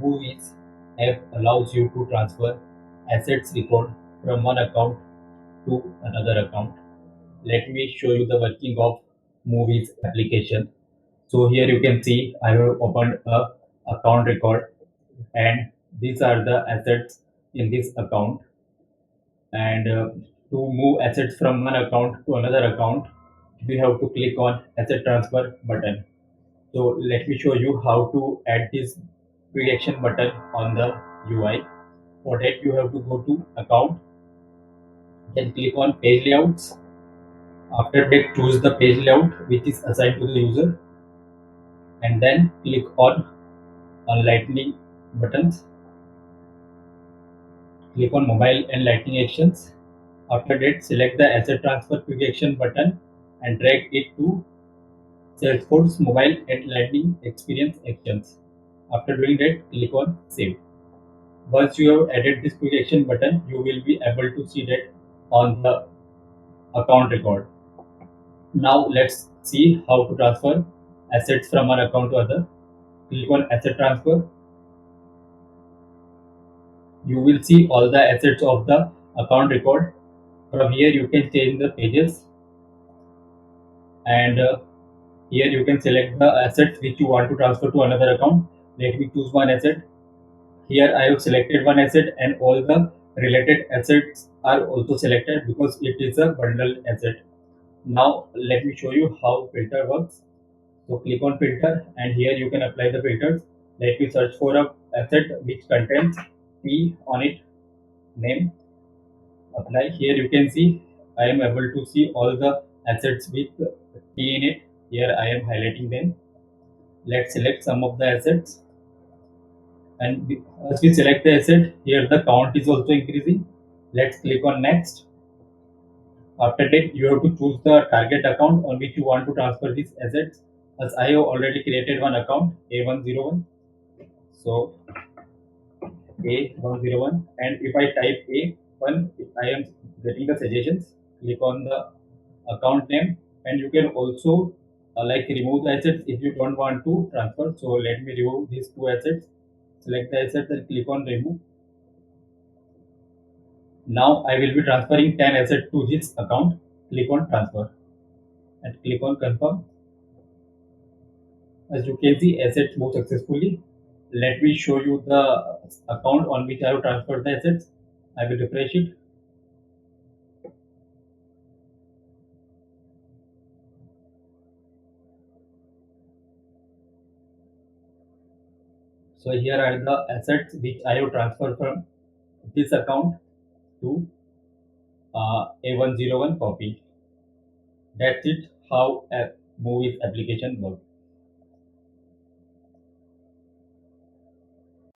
MoveEase app allows you to transfer assets record from one account to another account. Let me show you the working of MoveEase application. So here you can see I have opened a account record, and these are the assets in this account. And to move assets from one account to another account, we have to click on asset transfer button. So let me show you how to add this quick action button on the UI. For that, you have to go to account, then click on page layouts. After that, choose the page layout which is assigned to the user, and then click on lightning buttons. Click on mobile and lightning actions. After that, select the asset transfer quick action button and drag it to Salesforce mobile and lightning experience actions. After doing that, click on save. Once you have added this quick action button, you will be able to see that on the account record. Now let's see how to transfer assets from one account to other. Click on asset transfer. You will see all the assets of the account record. From here you can change the pages, and here you can select the assets which you want to transfer to another account. Let me choose one asset. Here I have selected one asset, and all the related assets are also selected because it is a bundle asset. Now let me show you how filter works. So click on filter, and here you can apply the filters. Let me search for a asset which contains P on it, name, apply. Here you can see I am able to see all the assets with P in it. Here I am highlighting them. Let's select some of the assets, and as we select the asset, here the count is also increasing. Let's click on next. After that, you have to choose the target account on which you want to transfer these assets. As I have already created one account, A101. So A101, and if I type A1, I am getting the suggestions. Click on the account name, and you can also like remove the assets if you don't want to transfer. So let me remove these two assets. Select the assets and click on remove. Now I will be transferring 10 assets to this account. Click on transfer and click on confirm. As you can see, assets move successfully. Let me show you the account on which I have transferred the assets. I will refresh it. So here are the assets which I have transferred from this account to A101 copy. That's it how a movies application works.